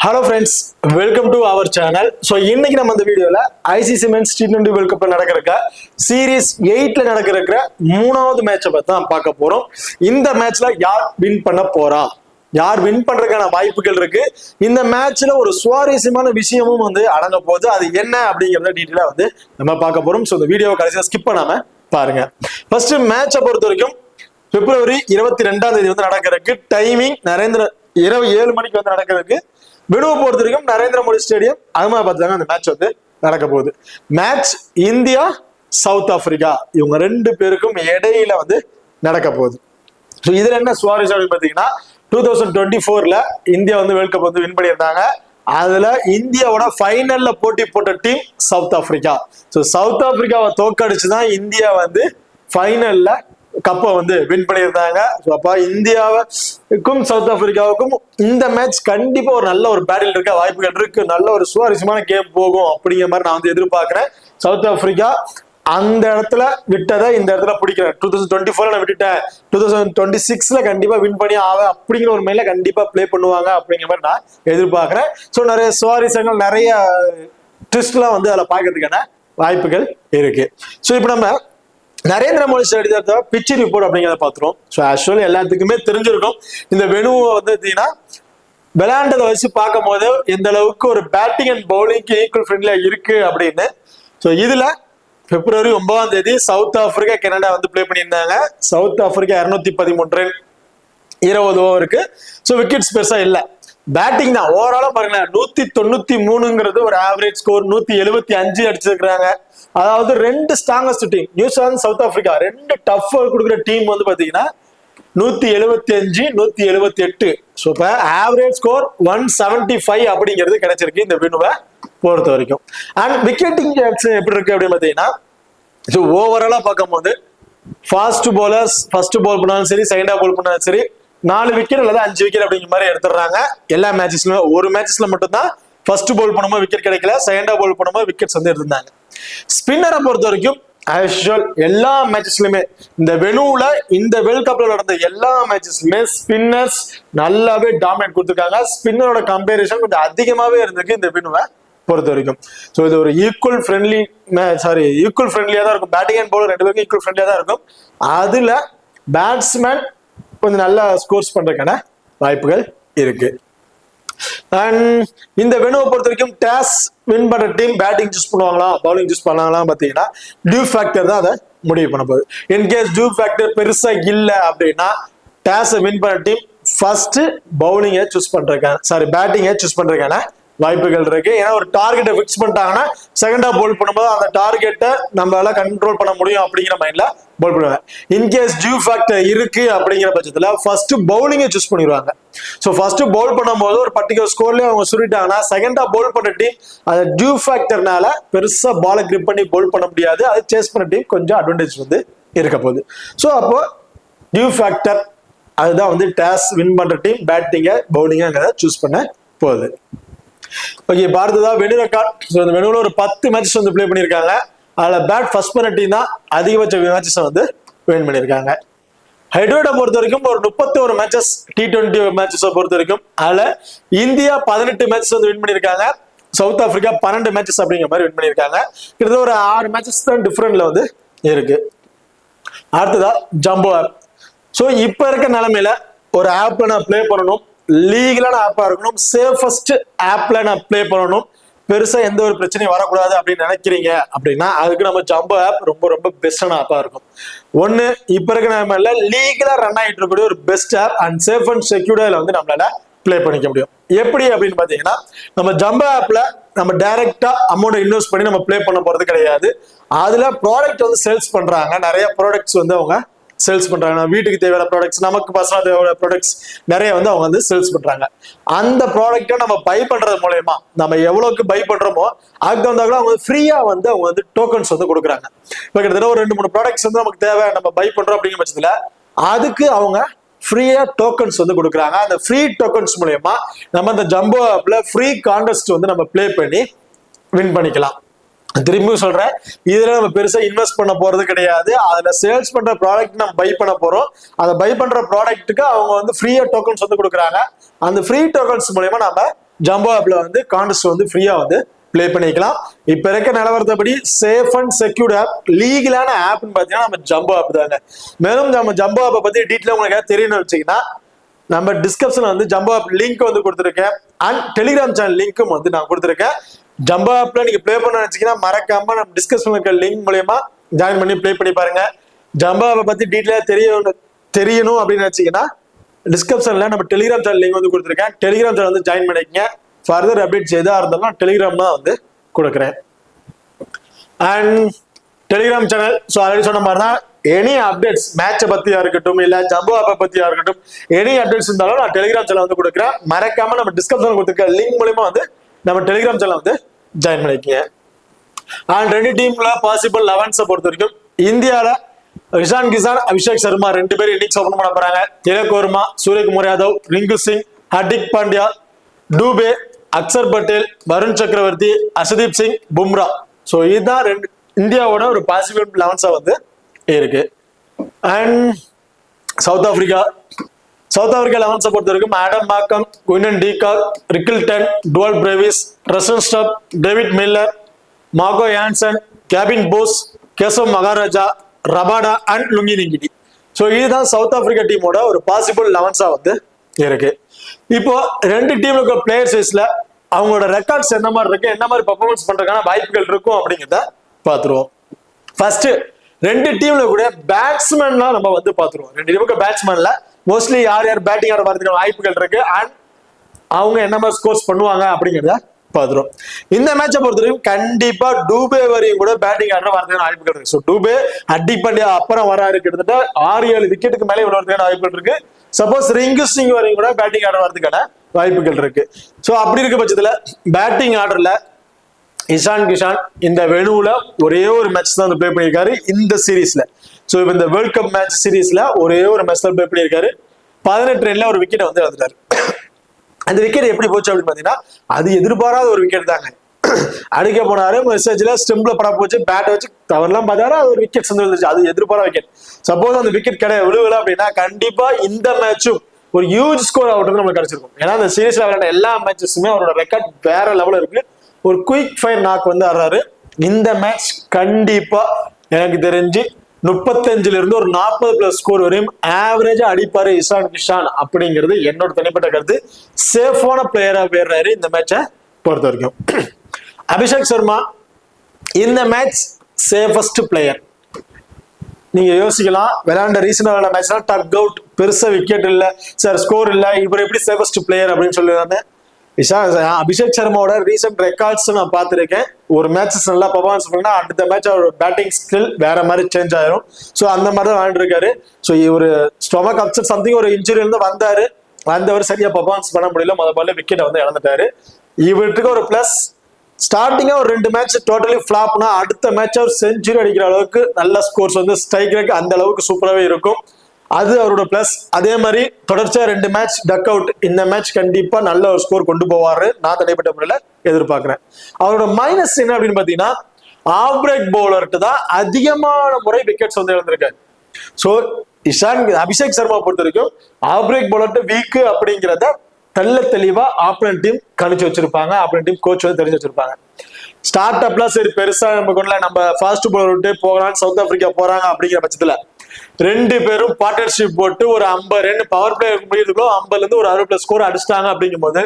Hello friends, welcome to our channel. So இன்னைக்கு நம்ம இந்த வீடியோல ICC Men's T20 World Cup நடக்கறக்க சீரிஸ் 8ல நடக்கறக்க மூணாவது மேட்சை பத்தி தான் பார்க்க போறோம். இந்த மேட்ச்ல யார் வின் பண்ண போறா, யார் வின் பண்றதுக்கான வாய்ப்புகள் இருக்கு, இந்த மேட்ச்ல ஒரு சுவாரஸ்யமான விஷயமும் வந்து அடங்க போகுது. அது என்ன அப்படிங்கறத டீடைலா வந்து நம்ம பார்க்க போறோம். ஸோ இந்த வீடியோவை கடைசியா ஸ்கிப் பண்ணாம பாருங்க. ஃபர்ஸ்ட் மேட்சை பொறுத்த வரைக்கும் பிப்ரவரி 22ஆம் தேதி வந்து நடக்கிறதுக்கு டைமிங் இரவு 7 மணிக்கு வந்து நடக்கிறதுக்கு வெனுவை பொறுத்த வரைக்கும் நரேந்திர மோடி ஸ்டேடியம் அகமதாபாத் தாங்க அந்த மேட்ச் வந்து நடக்க போகுது. மேட்ச் இந்தியா சவுத் ஆப்பிரிக்கா இவங்க ரெண்டு பேருக்கும் இடையில வந்து நடக்க போகுது. ஸோ இதுல என்ன சுவாரஸ்யம் அப்படின்னு பாத்தீங்கன்னா 2024ல இந்தியா வந்து வேர்ல்ட் கப் வந்து வின் பண்ணியிருந்தாங்க. அதுல இந்தியாவோட ஃபைனல்ல போட்டி போட்ட டீம் சவுத் ஆப்பிரிக்கா. ஸோ சவுத் ஆப்பிரிக்காவை தோக்கடிச்சுதான் இந்தியா வந்து ஃபைனல்ல கப்பை வந்து வின் பண்ணியிருந்தாங்க. அப்ப இந்தியாவுக்கும் சவுத் ஆப்பிரிக்காவுக்கும் இந்த மேட்ச் கண்டிப்பா ஒரு நல்ல ஒரு பேட்டில் இருக்க வாய்ப்புகள் இருக்கு. நல்ல ஒரு சுவாரஸ்யமான கேம் போகும் அப்படிங்கிற மாதிரி நான் வந்து எதிர்பார்க்கிறேன். சவுத் ஆப்பிரிக்கா அந்த இடத்துல விட்டதை இந்த இடத்துல பிடிக்கிறேன். 2024 நான் விட்டுட்டேன், 2026ல கண்டிப்பா வின் பண்ணி அப்படிங்கிற ஒரு மேல கண்டிப்பா பிளே பண்ணுவாங்க அப்படிங்கிற மாதிரி நான் எதிர்பார்க்கிறேன். ஸோ நிறைய சுவாரஸ்யங்கள் நிறைய ட்விஸ்ட்லாம் வந்து அதில் பார்க்கறதுக்கான வாய்ப்புகள் இருக்கு. ஸோ இப்போ நம்ம நரேந்திர மோடி ஸ்டேடியத்தை பிச் ரிப்போர்ட் அப்படிங்கிறத பார்த்துருவோம். ஸோ ஆக்சுவலி எல்லாத்துக்குமே தெரிஞ்சிருக்கும் இந்த வெனுவை வந்து பார்த்தீங்கன்னா விளையாண்டதை வச்சு பார்க்கும் போது எந்த அளவுக்கு ஒரு பேட்டிங் அண்ட் பவுலிங்க்கு ஈக்குவல் ஃப்ரெண்ட்லியா இருக்கு அப்படின்னு. ஸோ இதுல பிப்ரவரி 9ஆம் தேதி சவுத் ஆப்பிரிக்கா கனடா வந்து பிளே பண்ணியிருந்தாங்க. சவுத் ஆப்பிரிக்கா 213 ரன் 20 ஓவருக்கு. ஸோ விக்கெட்ஸ் பெருசா இல்லை, பேட்டிங் தான். ஓவராலா பாருங்களேன் 193ங்கிறது ஒரு ஆவரேஜ் ஸ்கோர். 175 அடிச்சிருக்கிறாங்க. அதாவது ரெண்டு strongest team New Zealand south Africa ரெண்டு டஃப் கொடுக்குற டீம் வந்து பாத்தீங்கன்னா 175 178. ஸோ இப்போ ஆவரேஜ் ஸ்கோர் 175 அப்படிங்கிறது கிடைச்சிருக்கு இந்த வினுவை பொறுத்த வரைக்கும். அண்ட் விக்கெட்டிங் எப்படி இருக்கு அப்படின்னு பாத்தீங்கன்னா ஓவராலா பார்க்கும் போது ஃபாஸ்ட் பவுலர்ஸ் ஃபர்ஸ்ட் பால் பண்ணாலும் சரி, செகண்டா பால் பண்ணாலும் சரி 4 விக்கெட் அல்லது 5 விக்கெட் அப்படிங்கிற மாதிரி எடுத்துடுறாங்க எல்லா மேட்சஸ்லயும். ஒரு மேட்சஸ்ல மட்டும்தான் ஃபர்ஸ்ட் பால் பண்ணும்போது விக்கெட் கிடைக்கல, செகண்டா பால் பண்ணும்போது விக்கெட்ஸ் வந்து எடுத்திருந்தாங்க. ஸ்பின்னரை பொறுத்த வரைக்கும் எல்லா மேட்சஸ்லயுமே இந்த வெனுல இந்த வேர்ல்ட் கப்ல நடந்த எல்லா மேட்சஸ்லயுமே ஸ்பின்னர்ஸ் நல்லாவே டாமினேட் கொடுத்துருக்காங்க. ஸ்பின்னரோட கம்பேரிசன் கொஞ்சம் அதிகமாவே இருந்திருக்கு இந்த வெனுவை பொறுத்த வரைக்கும். ஸோ இது ஒரு ஈக்குவல் ஃப்ரெண்ட்லியா தான் இருக்கும். பேட்டிங் அண்ட் பவுலர் ரெண்டு பேருக்கும் ஈக்குவல் ஃப்ரெண்ட்லியா தான் இருக்கும். அதுல பேட்ஸ்மேன் கொஞ்சம் நல்லா ஸ்கோர்ஸ் பண்றதுக்கான வாய்ப்புகள் இருக்கு. அண்ட் இந்த வெனுவை பொறுத்த வரைக்கும் டாஸ் வின் பண்ற டீம் பேட்டிங் சூஸ் பண்ணுவாங்களா பவுலிங் சூஸ் பண்ணாங்களா பாத்தீங்கன்னா டியூ ஃபேக்டர் தான் அதை முடிவு பண்ண போகுது. இன்கேஸ் டியூ ஃபேக்டர் பெருசா இல்ல அப்படின்னா டாஸ் வின் பண்ண டீம் ஃபர்ஸ்ட் பேட்டிங்கை சூஸ் பண்றதுக்கான வாய்ப்புகள் இருக்கு. ஏன்னா ஒரு டார்கெட்டை பிக்ஸ் பண்ணிட்டாங்கன்னா செகண்டா போல் பண்ணும்போது அந்த டார்கெட்டை நம்மளால கண்ட்ரோல் பண்ண முடியும் அப்படிங்கிற மைண்ட்ல போல் பண்ணுவாங்க. இன்கேஸ் டியூ ஃபேக்டர் இருக்கு அப்படிங்கிற பட்சத்துல ஃபர்ஸ்ட் பவுலிங்கை சூஸ் பண்ணிடுவாங்க. ஸோ ஃபர்ஸ்ட் பவுல் பண்ணும்போது ஒரு பர்டிகுலர் ஸ்கோர்லயே அவங்க சொல்லிட்டாங்கன்னா செகண்டா பவுல் பண்ண டீம் அது டியூ ஃபேக்டர்னால பெருசா பாலை கிரிப் பண்ணி பவுல் பண்ண முடியாது. அது சேஸ் பண்ண டீம் கொஞ்சம் அட்வான்டேஜ் வந்து இருக்க போகுது. ஸோ அப்போ டியூ ஃபேக்டர் அதுதான் வந்து டாஸ் வின் பண்ற டீம் பேட்டிங்கை பவுலிங்கிறத சூஸ் பண்ண போகுது. ஓகே, பார்த்ததா வெனு ரெக்கார்ட். இந்த வெனுல ஒரு 10 மேட்சஸ் வந்து பிளே பண்ணியிருக்காங்க. அதுல பேட் ஃபர்ஸ்ட் பண்ண டீம் தான் அதிகபட்ச மேட்சஸ் வந்து வின் பண்ணியிருக்காங்க. ஹைட்ரோட பொறுத்த வரைக்கும் ஒரு 31 மேட்சஸ் T20 மேட்சஸ் பொறுத்த வரைக்கும் அதுல இந்தியா 18 மேட்சஸ் வந்து வின் பண்ணியிருக்காங்க. சவுத் ஆப்பிரிக்கா 12 மேட்சஸ் அப்படிங்கிற மாதிரி வின் பண்ணியிருக்காங்க. கிட்டத்தட்ட ஒரு 6 மேட்சஸ் தான் டிஃபரெண்ட்ல வந்து இருக்கு. அடுத்ததா ஜம்போ ஆப். ஸோ இப்ப இருக்க நிலைமையில ஒரு ஆப்ல நான் பிளே பண்ணணும், லீகலான ஆப்பா இருக்கணும், சேஃபஸ்ட் ஆப்ல நான் பிளே பண்ணணும், பெருசா எந்த ஒரு பிரச்சனையும் வரக்கூடாது அப்படின்னு நினைக்கிறீங்க அப்படின்னா அதுக்கு நம்ம ஜம்போ ஆப் ரொம்ப ரொம்ப பெஸ்டான ஆப்பா இருக்கும். ஒண்ணு இப்ப இருக்க நிலைமையில லீகலா ரன் ஆகிட்டு இருக்கக்கூடிய ஒரு best app and safe and செக்யூர்டா வந்து நம்மளால பிளே பண்ணிக்க முடியும். எப்படி அப்படின்னு பாத்தீங்கன்னா நம்ம ஜம்போ ஆப்ல நம்ம டைரக்டா அமௌண்ட் இன்வெஸ்ட் பண்ணி நம்ம பிளே பண்ண போறது கிடையாது. அதுல ப்ராடக்ட் வந்து சேல்ஸ் பண்றாங்க, நிறைய ப்ராடக்ட்ஸ் வந்து அவங்க சேல்ஸ் பண்றாங்க. வீட்டுக்கு தேவையான ப்ராடக்ட்ஸ், நமக்கு பர்சனலா தேவையான ப்ராடக்ட்ஸ் நிறைய வந்து அவங்க வந்து சேல்ஸ் பண்றாங்க. அந்த ப்ராடக்ட்டை நம்ம பை பண்றது மூலயமா நம்ம எவ்வளவுக்கு பை பண்றோமோ அதுக்கு தகுந்தாங்க அவங்க ஃப்ரீயா வந்து அவங்க வந்து டோக்கன்ஸ் வந்து கொடுக்குறாங்க. இப்போ கிட்டத்தட்ட ஒரு 2-3 ப்ராடக்ட்ஸ் வந்து நமக்கு தேவை, நம்ம பை பண்றோம் அப்படிங்கிற பட்சத்துல அதுக்கு அவங்க ஃப்ரீயா டோக்கன்ஸ் வந்து கொடுக்குறாங்க. அந்த ஃப்ரீ டோக்கன்ஸ் மூலயமா நம்ம அந்த ஜம்போ ஆப்ல ஃப்ரீ கான்டெஸ்ட் வந்து நம்ம பிளே பண்ணி வின் பண்ணிக்கலாம். திரும்பியும் சொல்றேன், இதுல நம்ம பெருசா இன்வெஸ்ட் பண்ண போறது கிடையாது. அதுல சேல்ஸ் பண்ற ப்ராடக்ட் நம்ம பை பண்ண போறோம். அதை பை பண்ற ப்ராடக்ட்டுக்கு அவங்க வந்து ஃப்ரீயா டோக்கன்ஸ் வந்து கொடுக்குறாங்க. அந்த ஃப்ரீ டோக்கன்ஸ் மூலமா நம்ம ஜம்போ ஆப்ல வந்து கான்டெஸ்ட் வந்து ஃப்ரீயா வந்து பிளே பண்ணிக்கலாம். இப்ப இருக்க நிலவரத்தபடி சேஃப் அண்ட் செக்யூர்ட் ஆப், லீகலான ஆப்னு பாத்தீங்கன்னா நம்ம ஜம்போ ஆப் தாங்க. மேலும் நம்ம ஜம்போ ஆப்பை பத்தி டீட்டெயில் உங்களுக்கு தெரியணும்னு வச்சீங்கன்னா நம்ம டிஸ்கிரிப்ஷன்ல வந்து ஜம்போ ஆப் லிங்க் வந்து கொடுத்துருக்கேன். அண்ட் டெலிகிராம் சேனல் லிங்க்கும் வந்து நான் கொடுத்துருக்கேன். ஜம்போ ஆப்ல நீங்க பிளே பண்ண நினைச்சீங்கன்னா மறக்காம நம்ம டிஸ்கிரிப்ஷன்ல இருக்க லிங்க் மூலமா ஜாயின் பண்ணி பிளே பண்ணி பாருங்க. ஜம்போ ஆப்பை பத்தி டீட்டெயிலா தெரியணும் அப்படின்னு நினைச்சீங்கன்னா டிஸ்கிரிப்ஷன்ல நம்ம டெலிகிராம் சேனல் லிங்க் வந்து கொடுத்துருக்கேன். டெலிகிராம் சேனல் வந்து ஜாயின் பண்ணிக்கங்க. ஃபர்தர் அப்டேட்ஸ் எதா இருந்தாலும் டெலிகிராம் தான் வந்து கொடுக்குறேன். அண்ட் டெலிகிராம் சேனல் ஆல்ரெடி சொன்ன மாதிரி தான் எனி அப்டேட்ஸ் மேட்சை பத்தியா இருக்கட்டும் இல்ல ஜம்போ ஆப்பை பத்தியா இருக்கட்டும் எனி அப்டேட்ஸ் இருந்தாலும் நான் டெலிகிராம் சேனல் வந்து கொடுக்குறேன். மறக்காம நம்ம டிஸ்கிரிப்ஷன் கொடுத்துருக்க லிங்க் மூலமா வந்து நம்ம டெலிகிராம் சேனல் வந்து ஜாயின் பண்ணிக்கங்க. அண்ட் ரெண்டு டீம்ல பாசிபிள் 11 பொறுத்த வரைக்கும் இந்தியாவில இஷான் கிஷான், அபிஷேக் சர்மா 2 பேரும் இன்னிங்ஸ் ஓபன் பண்ண போறாங்க. திலக் வர்மா, சூரியகுமார் யாதவ், ரிங்கு சிங், ஹர்திக் பாண்டியா, டூபே, அக்சர் பட்டேல், வருண் சக்கரவர்த்தி, அர்ஷதீப் சிங், பும்ரா. இதுதான் இந்தியாவோட ஒரு பாசிபிள் 11 வந்து இருக்கு. அண்ட் சவுத் ஆப்பிரிக்கா 11 பொறுத்த வரைக்கும் Adam Markram, Quinton de Kock, Rickelton, Dewald Brevis, ரசன் Stubbs, David Miller, Marco Jansen, Corbin Bosch, Keshav Maharaj, Rabada and Lungi Ngidi. இதுதான் சவுத் ஆப்பிரிக்கா டீமோட ஒரு பாசிபிள் 11 வந்து இருக்கு. இப்போ ரெண்டு டீம்ல இருக்க பிளேயர்ஸ் வைஸ்ல அவங்களோட ரெக்கார்ட்ஸ் என்ன மாதிரி இருக்கு, என்ன மாதிரி பெர்ஃபார்மன்ஸ் பண்றதுக்கான வாய்ப்புகள் இருக்கும் அப்படிங்கிறத பாத்துருவோம். ஃபர்ஸ்ட் ரெண்டு டீம்ல கூட பேட்ஸ்மேன்லாம் நம்ம வந்து பாத்துருவோம். ரெண்டு டீமுக்கு பேட்ஸ்மேன்ல மோஸ்ட்லி யார் யார் பேட்டிங் ஆட வரதுக்கான வாய்ப்புகள் இருக்கு அண்ட் அவங்க என்ன மாதிரி ஸ்கோர்ஸ் பண்ணுவாங்க அப்படிங்கிறத பாத்துரும். இந்த மேட்சை பொறுத்தவரைக்கும் கண்டிப்பா டூபே வரையும் கூட பேட்டிங் ஆடுற வரதுக்கான வாய்ப்புகள் இருக்கு. டூபே ஹர்திக் பாண்டியா அப்புறம் வராரு, கிட்டத்தட்ட 6-7 விக்கெட்டுக்கு மேலே வரதுக்கான வாய்ப்புகள் இருக்கு. சப்போஸ் ரிங்கு சிங் வரையும் கூட பேட்டிங் ஆட வரதுக்கான வாய்ப்புகள் இருக்கு. அப்படி இருக்க பட்சத்துல பேட்டிங் ஆர்டர்ல இஷான் கிஷான் இந்த வெனுவுல ஒரே ஒரு மேட்ச் தான் பிளே பண்ணியிருக்காரு இந்த சீரீஸ்ல. இப்ப இந்த வேர்ல்ட் கப் மேட்ச் சீரீஸ்ல ஒரே ஒரு மேட்ச் தான் பிளே பண்ணியிருக்காரு. 18 ரன்ல ஒரு விக்கெட்டை வந்து இழந்துட்டாரு. அந்த விக்கெட் எப்படி போச்சு அப்படின்னு பாத்தீங்கன்னா அது எதிர்பாராத ஒரு விக்கெட் தாங்க. அடிக்க போனாரு, மெசேஜ்ல ஸ்டெம்ப்ல பட போச்சு, பேட்டை வச்சு தவறுலாம் பார்த்தாரு, அது ஒரு விக்கெட் வந்து விழுந்துச்சு. அது எதிர்பாராத விக்கெட். சப்போஸ் அந்த விக்கெட் விழுவல அப்படின்னா கண்டிப்பா இந்த மேட்சும் ஒரு ஹியூஜ் ஸ்கோர் அவுட் நமக்கு கிடைச்சிருக்கும். ஏன்னா அந்த சீரீஸ்ல விளையாட எல்லா மேட்சஸுமே அவரோட ரெக்கார்ட் வேற லெவல்ல இருக்கு. ஒரு குயிக் ஃபயர் நாக் வந்து ஆடுறாரு. இந்த மேட்ச் கண்டிப்பா எனக்கு தெரிஞ்சு 35ல இருந்து ஒரு 40+ ஸ்கோர் வரையும் ஆவரேஜா அடிப்பாரு இஷான் கிஷான் அப்படிங்கிறது என்னோட தனிப்பட்ட கருத்து. சேஃபான பிளேயரா போயிடுறாரு இந்த மேட்சை பொறுத்த வரைக்கும். அபிஷேக் சர்மா இந்த மேட்ச் சேஃபஸ்ட் பிளேயர். நீங்க யோசிக்கலாம், விளையாண்ட ரீசனா விளையாண்ட மேட்ச்லாம் டக் அவுட், பெருசா விக்கெட் இல்ல சார், ஸ்கோர் இல்ல, இவர் எப்படி சேஃபஸ்ட் பிளேயர் அப்படின்னு சொல்லிடுறாங்க. அபிஷேக் சர்மாவோட ரீசெண்ட் ரெக்கார்ட்ஸ் நான் பார்த்திருக்கேன். ஒரு மேட்சஸ் நல்லா பர்ஃபார்மன்ஸ் பண்ணா அடுத்த மேட்ச் அவரோட பேட்டிங் ஸ்கில் வேற மாதிரி சேஞ்ச் ஆயிரும். அந்த மாதிரி தான் விளையாண்டுருக்காரு. ஒரு ஸ்டொமக் அப்செட் சம்திங் ஒரு இன்ஜுரி இருந்து வந்தவர் சரியா பர்ஃபார்மன்ஸ் பண்ண முடியல, முதல்ல விக்கெட்டை வந்து இழந்துட்டாரு. இவருக்கு ஒரு பிளஸ் ஸ்டார்டிங்கா ஒரு 2 மேட்ச் டோட்டலி ஃபிளாப்னா அடுத்த மேட்ச் ஒரு செஞ்சுரி அடிக்கிற அளவுக்கு நல்ல ஸ்கோர்ஸ் வந்து ஸ்ட்ரைக் ரேட் அந்த அளவுக்கு சூப்பராகவே இருக்கும். அது அவரோட பிளஸ். அதே மாதிரி தொடர்ச்சியா 2 மேட்ச் டக் அவுட். இந்த மேட்ச் கண்டிப்பா நல்ல ஒரு ஸ்கோர் கொண்டு போவாரு நான் தனிப்பட்ட முறையில எதிர்பார்க்கிறேன். அவரோட மைனஸ் என்ன அப்படின்னு பாத்தீங்கன்னா ஆஃப் பிரேக் பவுலர்ட்டு தான் அதிகமான முறை விக்கெட்ஸ் வந்து இழந்திருக்காரு. அபிஷேக் சர்மா பொறுத்த வரைக்கும் ஆஃப் பிரேக் பவுலர்ட்டு வீக் அப்படிங்கிறத தெளிவா ஆப்பனன்ட் டீம் கணிச்சு வச்சிருப்பாங்க. ஆப்பனன்ட் டீம் கோச் வந்து தெரிஞ்சு வச்சிருப்பாங்க. ஸ்டார்ட் அப்ல சரி பெருசா நம்ம ஃபாஸ்ட் பவுலர் விட்டு போகலான்னு சவுத் ஆப்பிரிக்கா போறாங்க அப்படிங்கிற பட்சத்துல 2 பேரும் பார்ட்னர்ஷிப் போட்டு ஒரு 50 ரன் பவர் பிளே முடியுதுக்குள்ள 50ல இருந்து ஒரு 60+ ஸ்கோர் அடிச்சிட்டாங்க. அப்படிங்கும் போது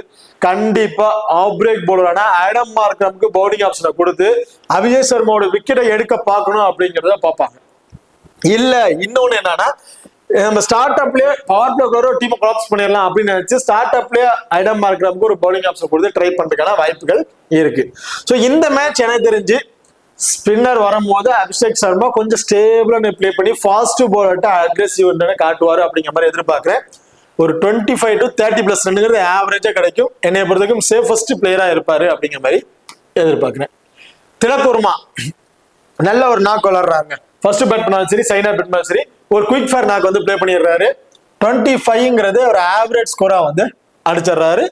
கண்டிப்பா ஆஃப் பிரேக் பவுலரான ஆடம் மார்க்கம்க்கு பவுலிங் ஆப்ஷனை கொடுத்து அபிஷேக் சர்மாவோட விக்கெட்டை எடுக்க பார்க்கணும் அப்படிங்கிறத பார்ப்பாங்க. இல்ல இன்னொன்னு என்னன்னா, நம்ம ஸ்டார்ட் அப்லயே பவர் பிளே ஒரு டீம் கொலாப்ஸ் பண்ணிடலாம் அப்படின்னு நினைச்சு ஸ்டார்ட் அப்லயே ஆடம் மார்க்கம்க்கு ஒரு பவுலிங் ஆப்ஷன் கொடுத்து ட்ரை பண்றதுக்கான வாய்ப்புகள் இருக்கு. இந்த மேட்ச் எனக்கு தெரிஞ்சு ஸ்பின்னர் வரும்போது அபிஷேக் சர்மா கொஞ்சம் ஸ்டேபிளா பிளே பண்ணி ஃபாஸ்ட் பவுலர்ட்ட அக்ரெசிவ் காட்டுவாரு அப்படிங்கிற மாதிரி எதிர்பார்க்கிறேன். ஒரு 25 to 30+ ரன்னுங்கிறது ஆவரேஜா கிடைக்கும். என்னை பொறுத்தவரைக்கும் சேஃபஸ்ட் பிளேயரா இருப்பாரு அப்படிங்கிற மாதிரி எதிர்பார்க்கிறேன். திலக் வர்மா நல்ல ஒரு நாக் விளாடுறாங்க. ஃபர்ஸ்ட் பேட் பண்ணாலும் சரி, சைனா பேட் பண்ணாலும் சரி, ஒரு குயிக் ஃபயர் நாக் வந்து பிளே பண்ணிடுறாரு. 25ங்கிறது ஒரு ஆவரேஜ் ஸ்கோரா வந்து அடிச்சிடுறாரு.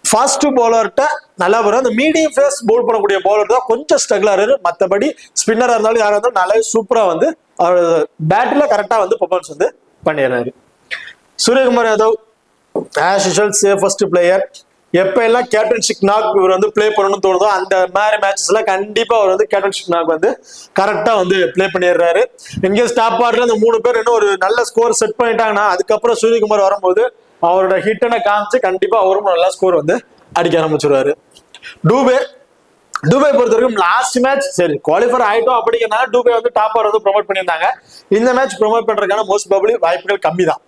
ஃபாஸ்ட் பவுலர்ட்ட நல்லா வரும். அந்த மீடியம் ஃபேஸ் பவுல் பண்ணக்கூடிய பவுலர் தான் கொஞ்சம் ஸ்ட்ரகிள் ஆறாரு. மற்றபடி ஸ்பின்னரா இருந்தாலும் யாரா இருந்தாலும் நல்லா சூப்பரா வந்து அவர் பேட்ல கரெக்டா வந்து பெர்ஃபார்மன்ஸ் வந்து பண்ணிடுறாரு. Suryakumar Yadav as usual safest player. எப்ப எல்லாம் கேப்டன்ஷிப் நாக் இவர் வந்து பிளே பண்ணணும்னு தோணுதோ அந்த மாதிரி மேட்சஸ்ல கண்டிப்பா அவர் வந்து கேப்டன்ஷிப் நாக் வந்து கரெக்டா வந்து பிளே பண்ணிடுறாரு. இன்கேஸ் டாப் ஆர்டர்ல அந்த 3 பேர் இன்னும் ஒரு நல்ல ஸ்கோர் செட் பண்ணிட்டாங்கன்னா அதுக்கப்புறம் சூரியகுமார் வரும்போது அவரோட ஹிட்டனை காமிச்சு கண்டிப்பா அவரும் நல்லா ஸ்கோர் வந்து அடிக்க ஆரம்பிச்சிருவாரு. டூபே பொறுத்த வரைக்கும் லாஸ்ட் மேட்ச் சரி குவாலிஃபர் ஆயிட்டோம் அப்படிங்கிறனால டூபே வந்து டாப் ஆர் வந்து ப்ரொமோட் பண்ணியிருந்தாங்க. இந்த மேட்ச் ப்ரொமோட் பண்றதுக்கான மோஸ்ட் ப்ராபபிலி வாய்ப்புகள் கம்மி தான்.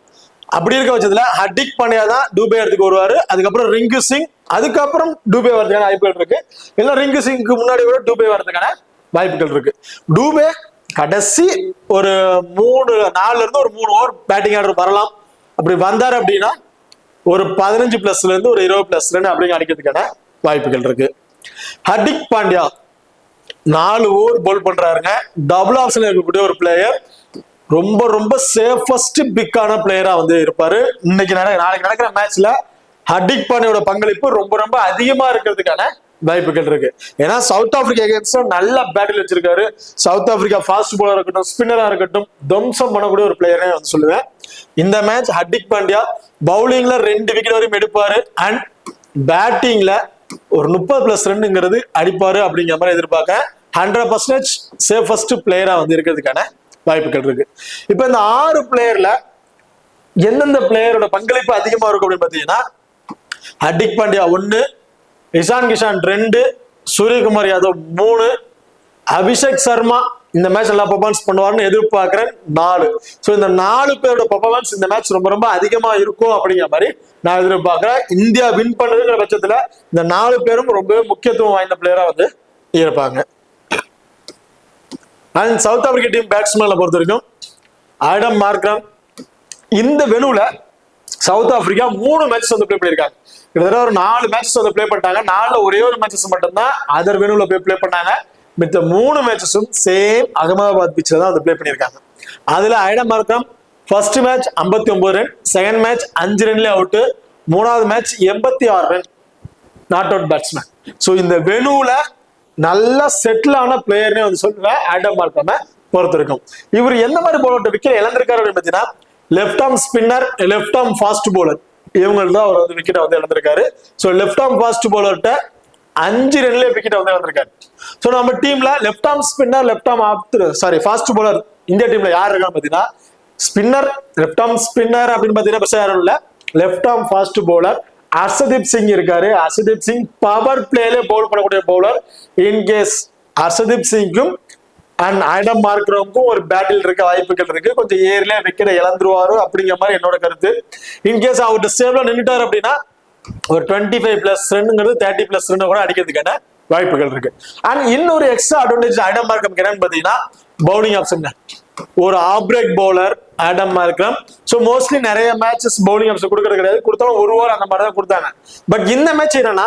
அப்படி இருக்க பட்சத்துல ஹர்திக் பாண்டியா தான் டூபே இடத்துக்கு வருவாரு. அதுக்கப்புறம் ரிங்கு சிங், அதுக்கப்புறம் டூபே வரதுக்கான வாய்ப்புகள் இருக்கு. இல்ல ரிங்கு சிங்க்கு முன்னாடி கூட டூபே வரதுக்கான வாய்ப்புகள் இருக்கு. டூபே கடைசி ஒரு 4ல இருந்து ஒரு 3 ஓவர் பேட்டிங் ஆர்டர் வரலாம். அப்படி வந்தாரு அப்படின்னா ஒரு 15+ இருந்து ஒரு 20+ ரன் அப்படிங்க அடிக்கிறதுக்கான வாய்ப்புகள் இருக்கு. ஹர்திக் பாண்டியா 4 ஓவர் பவுல் பண்றாருங்க. டபுள் ஆப்ஷன்ல இருக்கக்கூடிய ஒரு பிளேயர், ரொம்ப ரொம்ப சேஃபஸ்ட் பிக்கான பிளேயரா வந்து இருப்பாரு. நாளைக்கு நடக்கிற மேட்ச்ல ஹர்திக் பாண்டியோட பங்களிப்பு ரொம்ப ரொம்ப அதிகமா இருக்கிறதுக்கான வாய்ப்புகள் இருக்கு. ஏன்னா சவுத் ஆப்பிரிக்கா அகேன்ஸ்ட் நல்ல பேட்டில் வச்சிருக்காரு. சவுத் ஆப்பிரிக்கா ஃபாஸ்ட் பவுலரா இருக்கட்டும், ஸ்பின்னரா இருக்கட்டும், துவம்சம் பண்ணக்கூடிய ஒரு பிளேயரே வந்து சொல்லுவேன். இந்த மேட்ச் ஹர்திக் பாண்டியா பவுலிங்ல 2 விக்கெட் வரையும் எடுப்பாரு அண்ட் பேட்டிங்ல ஒரு 30+ ரன்ங்கிறது அடிப்பாரு அப்படிங்கிற மாதிரி எதிர்பார்க்க 100% சேஃபஸ்ட் பிளேயரா வந்து இருக்கிறதுக்கான வாய்ப்புகள் இருக்கு. இப்ப இந்த 6 பிளேயர்ல எந்தெந்த பிளேயரோட பங்களிப்பு அதிகமா இருக்கும் அப்படின்னு பாத்தீங்கன்னா ஹர்திக் பாண்டியா 1, இஷான் கிஷான் 2, சூரியகுமார் யாதவ் 3, அபிஷேக் சர்மா இந்த மேட்ச் நல்லா பெர்ஃபார்மன்ஸ் பண்ணுவாருன்னு எதிர்பார்க்கிறேன் 4. ஸோ இந்த 4 பேரோட பெர்ஃபார்மன்ஸ் இந்த மேட்ச் ரொம்ப ரொம்ப அதிகமா இருக்கும் அப்படிங்கிற மாதிரி நான் எதிர்பார்க்கிறேன். இந்தியா வின் பண்ணுதுங்கிற பட்சத்துல இந்த 4 பேரும் ரொம்ப முக்கியத்துவம் வாய்ந்த பிளேயரா வந்து இருப்பாங்க. அண்ட் சவுத் ஆப்பிரிக்கா டீம் பேட்ஸ்மேனை பொறுத்த வரைக்கும் ஆடம் மார்க்ரம் இந்த வெனுல சவுத் ஆப்பிரிக்கா 3 மேட்சஸ் வந்து பிளே பண்ணியிருக்காங்க. கிட்டத்தட்ட ஒரு 4 மேட்சஸ் வந்து பிளே பண்ணிட்டாங்க. 4ல ஒரே ஒரு மேட்சஸ் மட்டும்தான் அதர் வெனுல போய் பிளே பண்ணாங்க. மித்த 3 மேட்சஸும் சேம் அகமதாபாத் பிச்சில் தான் வந்து பிளே பண்ணியிருக்காங்க. அதுல Adam Markram first match 59 run, second match 5 ரன்ல அவுட், 3வது match 86 run, not out batsman. So இந்த வெனுல நல்ல செட்டில் ஆன பிளேயர்னே வந்து சொல்லுவேன் ஆடம் மார்க்ரமை பொறுத்த இருக்கும். இவர் எந்த மாதிரி போலர் விக்கெட் இழந்திருக்காரு அப்படின்னு பார்த்தீங்கன்னா left arm spinner, left arm fast bowler இவங்களுக்கு தான் அவர் வந்து விக்கெட்டை வந்து இழந்திருக்காரு. ஸோ லெஃப்ட் ஆர்ம் ஃபாஸ்ட் போலர்கிட்ட 5 ரன்ல விக்கெட் வந்து இழந்திருக்காரு. ஸோ நம்ம டீம்ல left arm spinner, left arm fast bowler India டீம்ல யார் இருக்கான்னு பார்த்தீங்கன்னா ஸ்பின்னர், லெஃப்ட் ஆர்ம் ஸ்பின்னர் அப்படின்னு பார்த்தீங்கன்னா பெருசாக யாரும் இல்லை. Left arm fast bowler Harshdeep Singh இருக்காரு. ஹர்ஷதீப் சிங் பவர் பிளேல பவுல் பண்ணக்கூடிய பவுலர். இன்கேஸ் ஹர்ஷதீப் சிங்கும் அண்ட் ஆடம் மார்க்ரமுக்கும் ஒரு பேட்டில் இருக்க வாய்ப்புகள் இருக்கு. கொஞ்சம் ஏர்ல விக்கெட்டை இழந்துருவாரு அப்படிங்கிற மாதிரி என்னோட கருத்து. இன்கேஸ் அவர்கிட்ட சேவ்ல நின்றுட்டாரு அப்படின்னா ஒரு 25+ ரன்ங்கிறது 30+ ரன் கூட அடிக்கிறதுக்கான வாய்ப்புகள் இருக்கு. அண்ட் இன்னொரு எக்ஸ்ட்ரா அட்வான்டேஜ் ஆடம் மார்க்ரம் என்னன்னு பாத்தீங்கன்னா பவுலிங் ஆப்ஷன். ஒரு off break bowler Aiden Markram. So mostly நிறைய மேட்சஸ் பவுலிங் ஆப்ஷன் கொடுக்கறது கிடையாது. கொடுத்தாலும் 1 ஓவர் அந்த மாதிரி தான் கொடுத்தாங்க. பட் இந்த மேட்ச் என்னன்னா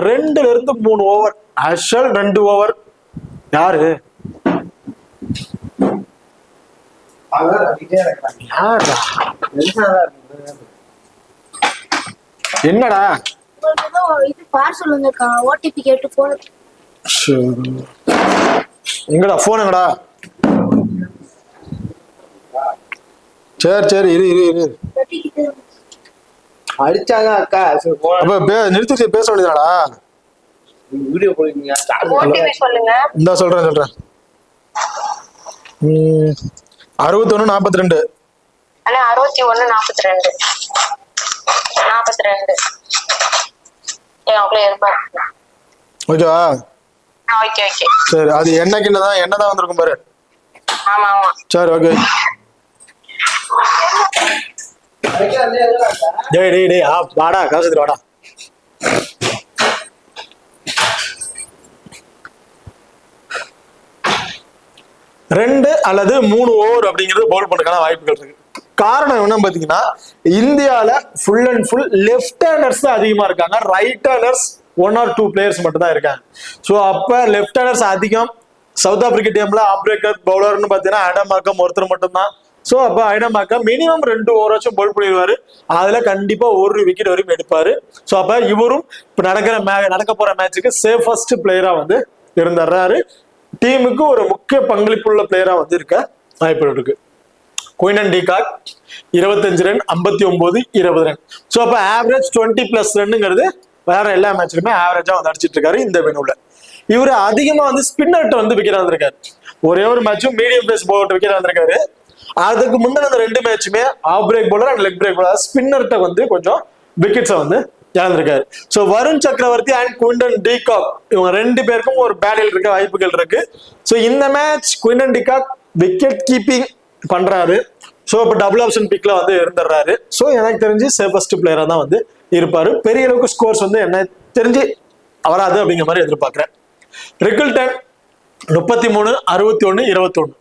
2ல இருந்து 3 ஓவர் அஷல் 2 ஓவர் யாரு என்னடா இது பார்சல் வந்திருக்கா ஓடிபி கேட்டு போன் எங்கடா போன் எங்கடா சரி சரி இரு இரு இரு அடிச்சாங்க அக்கா அப்ப நிறுத்தி பேச வேண்டியதாடா வீடியோ போடுவீங்க ஓடிபி சொல்லுங்க இந்த சொல்றேன் 6142 அண்ணா 6142 அவங்களே இருப்பாரு. ஓகேவா? ஓகே ஓகே சரி அது என்னதான் வந்திருக்கும் பாரு. ஆமா ஆமா சரி ஓகே. டேய் டேய் டேய் வாடா காசு வாடா. ரெண்டு அல்லது 3 ஓவர் அப்படிங்கிறது பவுல் பண்றதுக்கான வாய்ப்புகள் இருக்கு. காரணம் என்ன பாத்தீங்கன்னா இந்தியால full and full left handers தான் அதிகமா இருக்காங்க. ரைட் ஹேண்டர்ஸ் 1 or 2 பிளேயர்ஸ் மட்டும் தான் இருக்காங்க. ஸோ அப்ப லெஃப்ட் ஹேண்டர்ஸ் அதிகம். சவுத் ஆப்பிரிக்கா டீம்ல ஆஃப் பிரேக்கர் பவுலர்னு பாத்தீங்கன்னா ஆடம் மார்க்ரம் ஒருத்தர் மட்டும் தான். ஸோ அப்ப ஆடம் மார்க்ரம் மினிமம் 2 ஓவராச்சும் பவுல் பண்ணிடுவாரு. அதுல கண்டிப்பா 1 விக்கெட் வரைக்கும் எடுப்பாரு. ஸோ அப்ப இவரும் இப்ப நடக்க போற மேட்சுக்கு சேஃபஸ்ட் பிளேயரா வந்து இருந்துடுறாரு. டீமுக்கு ஒரு முக்கிய பங்களிப்புள்ள பிளேயரா வந்து இருக்க வாய்ப்பு இருக்கு. Quinine de Kock 25 run, 59, 20 run. So அப்ப ஆவரேஜ் 20+ ரன்னுங்கிறது விளையாடுற எல்லா மேட்ச்லுமே ஆவரேஜா வந்து அடிச்சிட்டு இருக்காரு இந்த வெனுல. இவரு அதிகமா வந்து ஸ்பின்னர்ட்ட வந்து விக்கெட் வந்திருக்காரு. ஒரே ஒரு மேட்சும் மீடியம் பேஸ் பவுலர் விக்கெட் வந்திருக்காரு. அதுக்கு முந்தின அந்த 2 மேட்சுமே off break bowler and leg break bowler ஸ்பின்னர்ட்ட வந்து கொஞ்சம் விக்கெட்ஸை வந்து இழந்திருக்காரு. ஸோ வருண் சக்கரவர்த்தி அண்ட் குவிண்டன் டிகாக் இவங்க 2 பேருக்கும் ஒரு பேட்டில் இருக்க வாய்ப்புகள் இருக்கு. ஸோ இந்த match Quinton de Kock wicket keeping பண்றாரு. ஸோ இப்போ டபுள் ஆப்ஷன் பிக்ல வந்து இருந்துடுறாரு. ஸோ எனக்கு தெரிஞ்சு சேஃபஸ்ட் பிளேயரா தான் வந்து இருப்பாரு. பெரிய அளவுக்கு ஸ்கோர்ஸ் வந்து என்ன தெரிஞ்சு வராது அப்படிங்கிற மாதிரி எதிர்பார்க்கிறேன். ரிக்கில்டன் 33, 61, 21.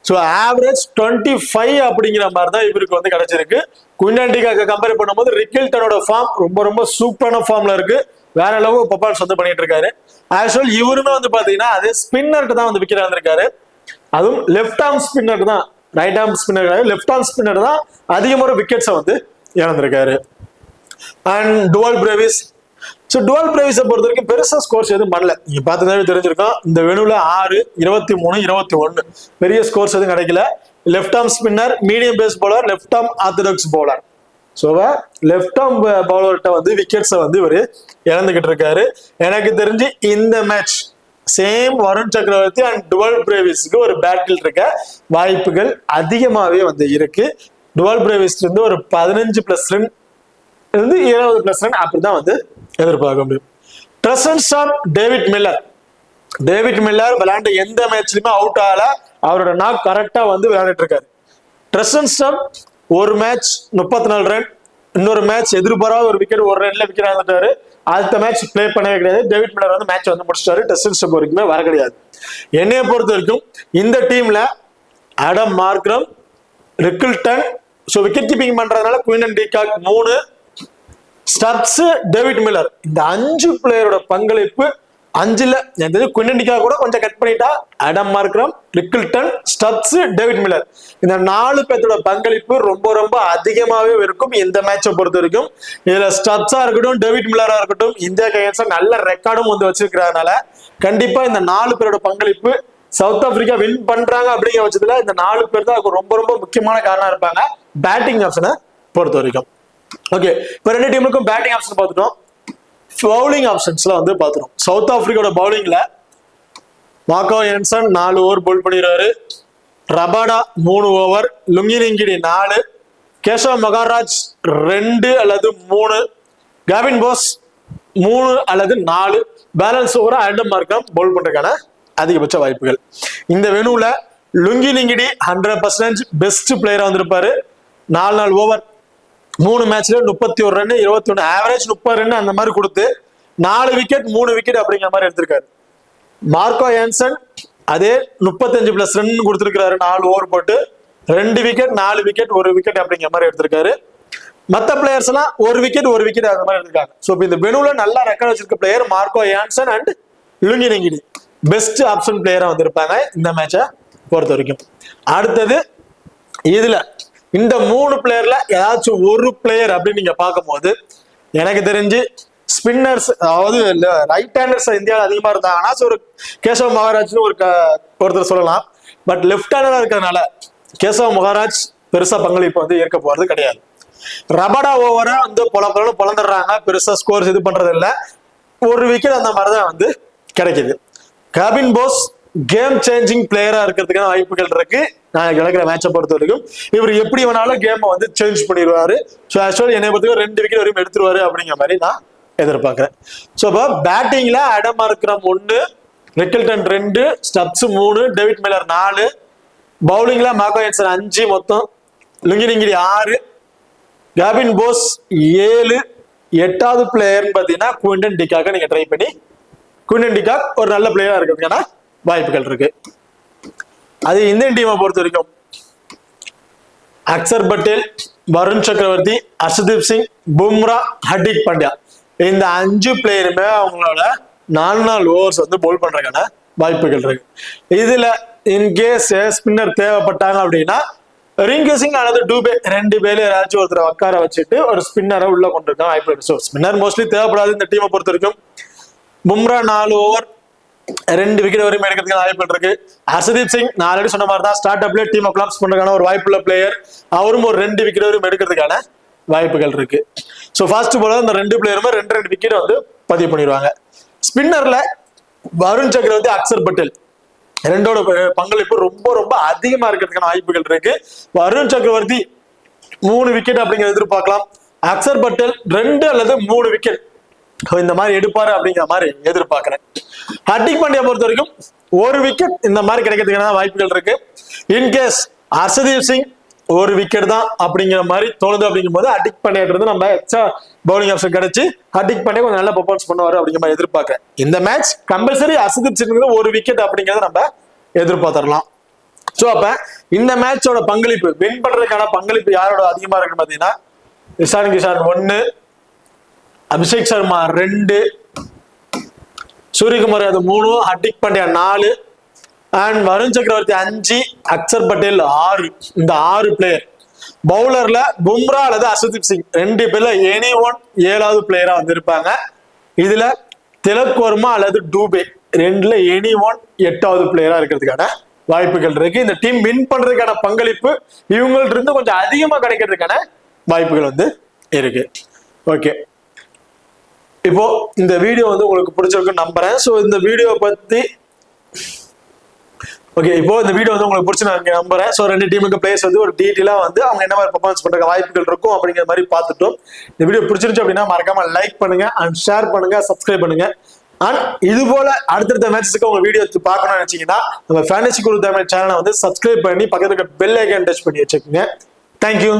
ஸோ ஆவரேஜ் 25 அப்படிங்கிற மாதிரி தான் இவருக்கு வந்து கிடைச்சிருக்கு. குவிண்டன் டிகாக்கை கம்பேர் பண்ணும்போது ரிக்கில்டனோட ஃபார்ம் ரொம்ப ரொம்ப சூப்பரான ஃபார்ம்ல இருக்கு. வேற அளவு பர்ஃபார்மன்ஸ் வந்து பண்ணிட்டு இருக்காரு. ஆக்சுவல் இவருமே வந்து பாத்தீங்கன்னா அது ஸ்பின்னர்ட்டு தான் வந்து விக்கெட் வந்திருக்காரு. அதுவும் லெஃப்ட் ஆர்ம் ஸ்பின்னர் தான், right arm spinner left arm spinner தான் அதிகமான விக்கெட்ஸை வந்து இழந்திருக்காரு. And Dewald Brevis. So Dewald பிரேவிஸை பொறுத்த வரைக்கும் பெருசா ஸ்கோர்ஸ் எதுவும் பண்ணல. நீங்க பார்த்து தெரிஞ்சிருக்கோம். இந்த வெனுல 6, 23, 21 பெரிய ஸ்கோர்ஸ் எதுவும் கிடைக்கல. Left arm spinner, medium pace bowler, left arm orthodox bowler. So left arm பவுலர்கிட்ட வந்து விக்கெட்ஸை வந்து இவர் இழந்துகிட்டு இருக்காரு. எனக்கு தெரிஞ்சு இந்த மேட்ச் சேம் வருண் சக்கரவர்த்தி அண்ட் டுவல் பிரேவிஸ்க்கு ஒரு பேட்டில் இருக்க வாய்ப்புகள் அதிகமாகவே வந்து இருக்கு. டுவல் பிரேவிஸ்ல இருந்து ஒரு 15+ ரன் இருந்து 20+ ரன் அப்படிதான் வந்து எதிர்பார்க்க முடியும். Tristan Stark, David Miller. David Miller விளையாண்ட எந்த மேட்ச்லயுமே அவுட் ஆகல. அவரோட நாக் கரெக்டா வந்து விளையாடிட்டு இருக்காரு. ட்ரெசன் ஸ்டார்க் ஒரு மேட்ச் 34 ரன், இன்னொரு மேட்ச் எதிர்பாராத ஒரு விக்கெட், ஒரு ரன்ல விக்கெட் வந்துட்டாரு. அடுத்த மேட்ச் பிளே பண்ணவே கிடையாது. டேவிட் மில்லர் வந்து மேட்ச் வந்து முடிச்சிட்டாரு. ட்ரெசன் ஸ்டார்க் வரைக்குமே வர கிடையாது. என்னைய பொறுத்த வரைக்கும் இந்த டீம்ல Adam Markram, Rickelton, so wicket keeping பண்றதுனால Quinton de Kock 3, Stubbs, David Miller இந்த 5 பிளேயரோட பங்களிப்பு 5ல எனக்கு குவிண்டன் டிகாக் கூட கொஞ்சம் கட் பண்ணிட்டா Aiden Markram, Rickelton, Stubbs, David Miller இந்த 4 பேர்த்தோட பங்களிப்பு ரொம்ப ரொம்ப அதிகமாகவே இருக்கும் இந்த மேட்சை பொறுத்த வரைக்கும். இதுல ஸ்டப்ஸா இருக்கட்டும், டேவிட் மில்லரா இருக்கட்டும், இந்தியா கையன்ஸா நல்ல ரெக்கார்டும் வந்து வச்சிருக்கிறதுனால கண்டிப்பா இந்த 4 பேரோட பங்களிப்பு சவுத் ஆப்பிரிக்கா வின் பண்றாங்க அப்படிங்கிற பட்சத்துல இந்த 4 பேர் தான் ரொம்ப ரொம்ப முக்கியமான காரணம் இருப்பாங்க பேட்டிங் ஆப்ஷனை பொறுத்த வரைக்கும். ஓகே, இப்போ 2 டீமுக்கும் பேட்டிங் ஆப்ஷன் பார்த்துட்டோம். பவுலிங் ஆப்ஷன்ஸ்ல வந்து பார்த்துட்டோம். சவுத் ஆப்பிரிக்காவோட பவுலிங்ல மார்கோ என்சன் 4 ஓவர் பவுல் பண்ணிடுறாரு. ரபாடா 3 ஓவர், லுங்கினிங்கிடி 4, கேஷவ் மகாராஜ் 2 அல்லது 3, கேவின் போஸ் 3 அல்லது 4, பேலன்ஸ் ஓவரா ஆடம் மார்க்ரம் பவுல் பண்றதுக்கான அதிகபட்ச வாய்ப்புகள். இந்த வெனுல லுங்கினிங்கிடி 100% பெஸ்ட் பிளேயரா வந்திருப்பாரு. 4 ஓவர் 3 மேட்ச்ல 31 ரன், 21 ஆவரேஜ் 30 ரன் அந்த மாதிரி கொடுத்து 4 விக்கெட் 3 விக்கெட் அப்படிங்கிற மாதிரி எடுத்திருக்காரு. மார்கோ என்சன் அதே 35+ ரன் கொடுத்திருக்காரு. 4 ஓவர் போட்டு 2 விக்கெட், 4 விக்கெட், 1 விக்கெட் அப்படிங்கிற மாதிரி எடுத்திருக்காரு. மற்ற பிளேயர்ஸ் எல்லாம் 1 விக்கெட் 1 விக்கெட் அந்த மாதிரி எடுத்திருக்காங்க. ஸோ இந்த வெனுல நல்லா ரெக்கார்ட் வச்சிருக்க player Marco Jansen and Lungi Ngidi best option பிளேயரா வந்திருப்பாங்க இந்த மேட்சை பொறுத்த வரைக்கும். அடுத்தது இதுல இந்த 3 பிளேயர்ல ஏதாச்சும் ஒரு பிளேயர் அப்படின்னு நீங்க பார்க்கும்போது எனக்கு தெரிஞ்சு ஸ்பின்னர்ஸ், அதாவது ரைட் ஹேண்டர்ஸ் இந்தியாவில் அதிகமா இருந்தாங்கன்னா ஒரு கேசவ் மகாராஜ்னு ஒருத்தர் சொல்லலாம். பட் லெஃப்ட் ஹேண்டரா இருக்கிறதுனால கேசவ் மகாராஜ் பெருசா பங்களிப்பு வந்து ஏற்க போறது கிடையாது. ரபாடா ஓவரை வந்து பொழந்துடுறாங்க, பெருசா ஸ்கோர்ஸ் இது பண்றது இல்லை, 1 விக்கெட் அந்த மாதிரிதான் வந்து கிடைக்குது. கேபின் போஸ் கேம் சேஞ்சிங் பிளேயரா இருக்கிறதுக்கான வாய்ப்புகள் இருக்கு. நான் கிடக்கிற மேட்சை பொறுத்த வரைக்கும் இவர் எப்படி வேணாலும் கேமை வந்து சேஞ்ச் பண்ணிடுவாரு. ஸோ ஆக்சுவலி என்னை பொறுத்த 2 விக்கெட் வரைக்கும் எடுத்துருவாரு அப்படிங்கிற மாதிரி நான் எதிர்பார்க்கிறேன். ஸோ இப்போ பேட்டிங்ல Adam Markram 1, Rickelton 2, Stubbs 3, David Miller 4, பவுலிங்ல மார்கோ என்சன் 5 மொத்தம், லுங்கினிங்கிடி 6, கேபின் போஸ் 7, 8வது பிளேயர்னு பார்த்தீங்கன்னா குவிண்டன் டிகாக்கை நீங்க ட்ரை பண்ணி குவிண்டன் டிகாக் ஒரு நல்ல பிளேயரா இருக்கிறதுக்கான வாய்ப்புகள் இருக்கு. அது இந்தியன் டீமை பொறுத்த வரைக்கும் அக்சர் பட்டேல், வருண் சக்கரவர்த்தி, ஹர்ஷதீப் சிங், பும்ரா, ஹர்திக் பாண்டியா இந்த 5 பிளேயருமே அவங்களோட 4 ஓவர்ஸ் வந்து பவுல் பண்றதுக்கான வாய்ப்புகள் இருக்கு. இதுல இன்கேஸ் ஸ்பின்னர் தேவைப்பட்டாங்க அப்படின்னா ரிங்கு சிங் அல்லது டூபே 2 பேர்ல யாராச்சும் ஒருத்தரை உட்கார வச்சுட்டு ஒரு ஸ்பின்னரை உள்ள கொண்டு இருக்க வாய்ப்பு இருக்கு. ஸோ ஸ்பின்னர் மோஸ்ட்லி தேவைப்படாது இந்த டீமை பொறுத்த வரைக்கும். பும்ரா 4 ஓவர் 2 விக்கெட் வரையும் எடுக்கிறதுக்கான வாய்ப்புகள் இருக்கு. ஹர்ஷதீப் சிங் நான் ஆல்ரெடி சொன்ன மாதிரி தான் ஸ்டார்ட் அப்ல டீம் கொலாப்ஸ் பண்றதுக்கான ஒரு வாய்ப்புள்ள பிளேயர். அவரும் ஒரு 2 விக்கெட் வரையும் எடுக்கிறதுக்கான வாய்ப்புகள் இருக்கு. ஸோ ஃபாஸ்ட் பாலர் இந்த 2 பிளேயருமே 2 விக்கெட் வந்து பதிவு பண்ணிடுவாங்க. ஸ்பின்னர்ல வருண் சக்கரவர்த்தி, அக்சர் பட்டேல் ரெண்டோட பங்களிப்பு ரொம்ப ரொம்ப அதிகமா இருக்கிறதுக்கான வாய்ப்புகள் இருக்கு. வருண் சக்கரவர்த்தி 3 விக்கெட் அப்படிங்கிறத எதிர்பார்க்கலாம். அக்சர் பட்டேல் 2 அல்லது 3 விக்கெட் இந்த மாதிரி எடுப்பாரு அப்படிங்கிற மாதிரி எதிர்பார்க்கிறேன். ஹர்திக் பாண்டியா பொறுத்த வரைக்கும் 1 விக்கெட் இந்த மாதிரி கிடைக்கிறதுக்கான வாய்ப்புகள் இருக்கு. இன்கேஸ் ஹர்ஷதீப் சிங் 1 விக்கெட் தான் அப்படிங்கிற மாதிரி தோணுது அப்படிங்கும் போது ஹர்திக் பாண்டியா இருந்து நம்ம எக்ஸ்ட்ரா பவுலிங் ஆப்ஷன் கிடைச்சு ஹர்திக் பாண்டியா கொஞ்சம் நல்ல பெர்ஃபார்மன்ஸ் பண்ணுவாரு அப்படிங்கிற மாதிரி எதிர்பார்க்கிறேன். இந்த match compulsory Harshdeep Singh 1 wicket அப்படிங்கிறத நம்ம எதிர்பார்த்தரலாம். ஸோ அப்ப இந்த மேட்சோட பங்களிப்பு வின் பண்றதுக்கான பங்களிப்பு யாரோட அதிகமா இருக்குன்னு பாத்தீங்கன்னா இஷான் கிஷான் 1, அபிஷேக் சர்மா 2, சூரியகுமார் யாதவ் 3, ஹர்திக் பாண்டியா 4 அண்ட் வருண் சக்கரவர்த்தி 5, அக்சர் பட்டேல் 6. இந்த 6 பிளேயர் பவுலர்ல பும்ரா அல்லது ஹர்ஷதீப் சிங் 2 பேர்ல எனி ஒன் 7வது பிளேயரா வந்து இருப்பாங்க. இதுல திலக் வர்மா அல்லது டூபே 2ல எனி ஒன் 8வது பிளேயரா இருக்கிறதுக்கான வாய்ப்புகள் இருக்கு. இந்த டீம் வின் பண்றதுக்கான பங்களிப்பு இவங்கள்ட்ட இருந்து கொஞ்சம் அதிகமா கிடைக்கிறதுக்கான வாய்ப்புகள் வந்து இருக்கு. ஓகே, இப்போ இந்த வீடியோ வந்து உங்களுக்கு பிடிச்சிருக்குன்னு நம்புறேன். ஸோ இந்த வீடியோ பத்தி இப்போ இந்த வீடியோ வந்து உங்களுக்கு பிடிச்சி நான் நம்புறேன். ஸோ 2 டீமுக்கு பிளேயர்ஸ் வந்து ஒரு டீட்டெயிலா வந்து அவங்க என்ன மாதிரி பெர்ஃபார்மன்ஸ் பண்ற வாய்ப்புகள் இருக்கும் அப்படிங்கிற மாதிரி பார்த்துட்டோம். இந்த வீடியோ பிடிச்சிருந்துச்சு அப்படின்னா மறக்காம லைக் பண்ணுங்க அண்ட் ஷேர் பண்ணுங்க, சப்ஸ்கிரைப் பண்ணுங்க. அண்ட் இது போல அடுத்தடுத்த மேட்சஸ்க்கு உங்க வீடியோ பார்க்கணும்னு நினைச்சீங்கன்னா நம்ம ஃபேண்டசி குரு தமிழ் சேனலை வந்து சப்ஸ்கிரைப் பண்ணி பக்கத்துல பெல் ஐகான் டச் பண்ணி வச்சுக்கோங்க. தேங்க்யூ.